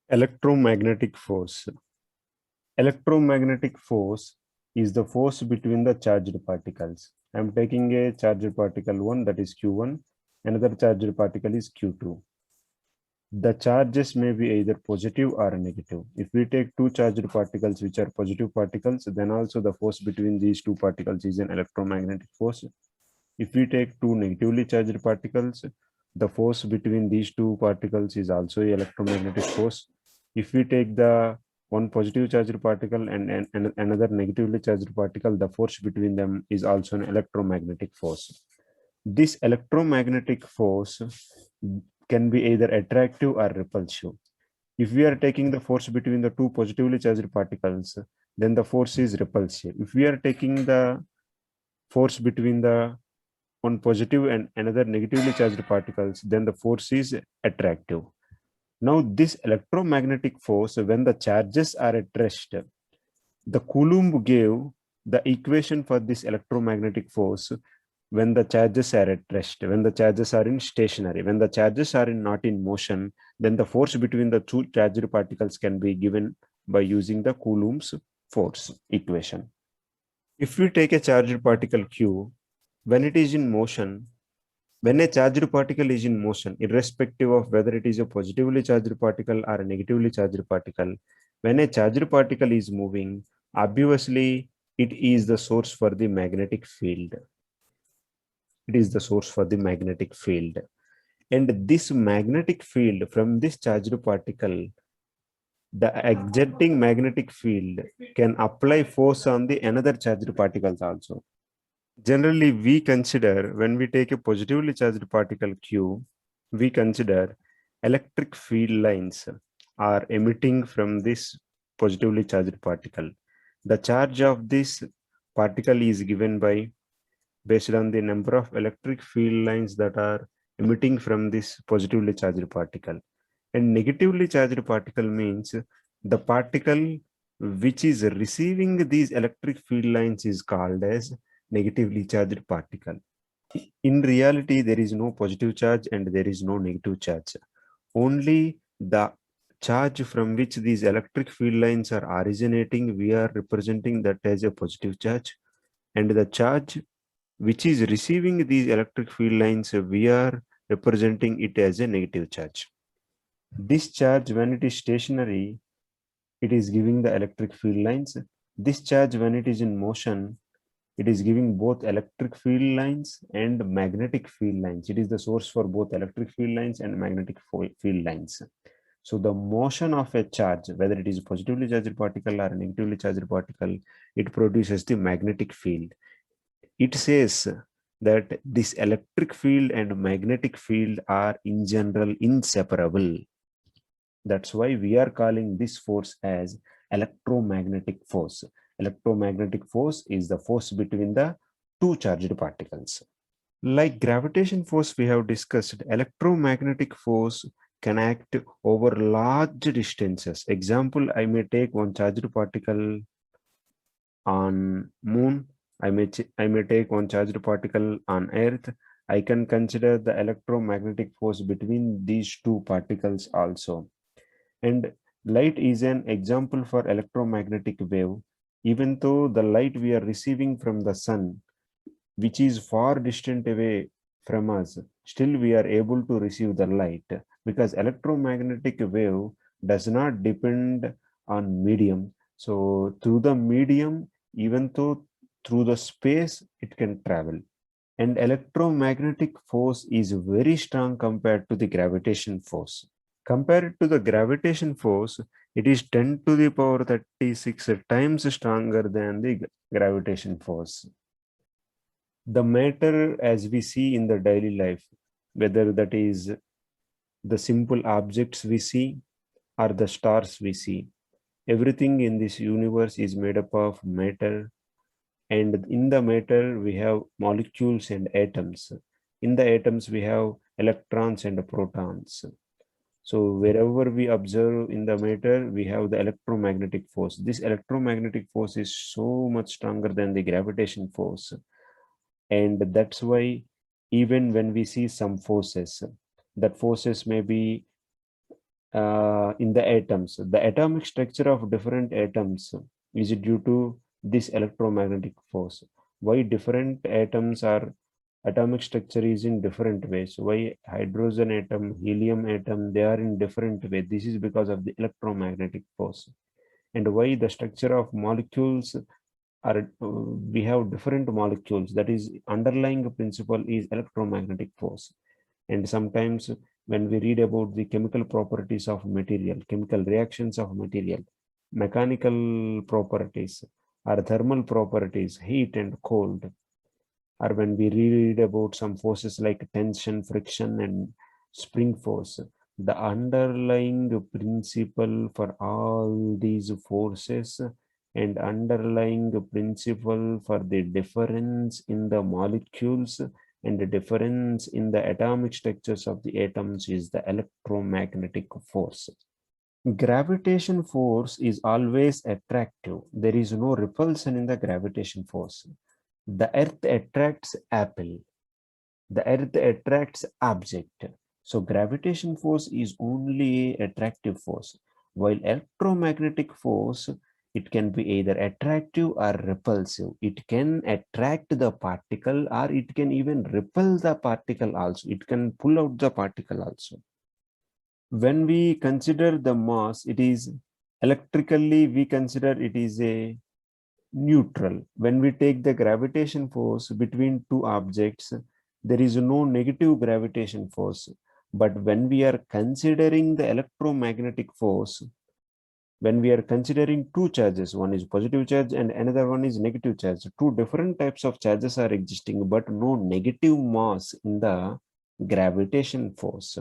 Electromagnetic force. Electromagnetic force is the force between the charged particles. I am taking a charged particle 1, that is Q1, another charged particle is Q2. The charges may be either positive or negative. If we take two charged particles which are positive particles, then also the force between these two particles is an electromagnetic force. If we take two negatively charged particles, the force between these two particles is also a electromagnetic force. If we take the one positive charged particle and another negatively charged particle, the force between them is also an electromagnetic force. This electromagnetic force can be either attractive or repulsive. If we are taking the force between the two positively charged particles, then the force is repulsive. If we are taking the force between the one positive and another negatively charged particles, then the force is attractive. Now, this electromagnetic force, when the charges are at rest, the Coulomb gave the equation for this electromagnetic force when the charges are at rest, when the charges are in stationary, when the charges are not in motion, then the force between the two charged particles can be given by using the Coulomb's force equation. If we take a charged particle Q, when it is in motion, when a charged particle is in motion, irrespective of whether it is a positively charged particle or a negatively charged particle, when a charged particle is moving, obviously it is the source for the magnetic field. It is the source for the magnetic field. And this magnetic field from this charged particle, the exerting magnetic field can apply force on the another charged particles also. Generally, we consider when we take a positively charged particle Q, we consider electric field lines are emitting from this positively charged particle. The charge of this particle is given by based on the number of electric field lines that are emitting from this positively charged particle. And negatively charged particle means the particle which is receiving these electric field lines is called as negatively charged particle. In reality, there is no positive charge and there is no negative charge. Only the charge from which these electric field lines are originating, we are representing that as a positive charge. And the charge which is receiving these electric field lines, we are representing it as a negative charge. This charge, when it is stationary, it is giving the electric field lines. This charge, when it is in motion, it is giving both electric field lines and magnetic field lines. It is the source for both electric field lines and magnetic field lines. So the motion of a charge, whether it is a positively charged particle or a negatively charged particle, it produces the magnetic field. It says that this electric field and magnetic field are in general inseparable. That's why we are calling this force as electromagnetic force. Electromagnetic force is the force between the two charged particles. Like gravitation force we have discussed, electromagnetic force can act over large distances. Example, I may take one charged particle on moon. I may take one charged particle on earth. I can consider the electromagnetic force between these two particles also. And light is an example for electromagnetic wave. Even though the light we are receiving from the sun, which is far distant away from us, still we are able to receive the light because electromagnetic wave does not depend on medium. So through the medium, even though through the space, it can travel. And electromagnetic force is very strong compared to the gravitation force. Compared to the gravitation force, it is 10 to the power 36 times stronger than the gravitation force. The matter as we see in the daily life, whether that is the simple objects we see or the stars we see, everything in this universe is made up of matter. And in the matter, we have molecules and atoms. In the atoms, we have electrons and protons. So wherever we observe in the matter, we have the electromagnetic force. This electromagnetic force is so much stronger than the gravitation force. And that's why even when we see some forces, that forces may be in the atoms. The atomic structure of different atoms is due to this electromagnetic force. Why different atoms are atomic structure is in different ways. Why hydrogen atom, helium atom, they are in different way. This is because of the electromagnetic force. And why the structure of molecules are, we have different molecules. That is underlying principle is electromagnetic force. And sometimes when we read about the chemical properties of material, chemical reactions of material, mechanical properties or thermal properties, heat and cold, or when we read about some forces like tension, friction, and spring force, the underlying principle for all these forces and underlying principle for the difference in the molecules and the difference in the atomic structures of the atoms is the electromagnetic force. Gravitation force is always attractive. There is no repulsion in the gravitation force. The earth attracts apple. The earth attracts object. So gravitation force is only attractive force, while electromagnetic force, it can be either attractive or repulsive. It can attract the particle or it can even repel the particle also. It can pull out the particle also. When we consider the mass, it is electrically, we consider it is a neutral. When we take the gravitation force between two objects, there is no negative gravitation force. But when we are considering the electromagnetic force, when we are considering two charges, one is positive charge and another one is negative charge, two different types of charges are existing, but no negative mass in the gravitation force.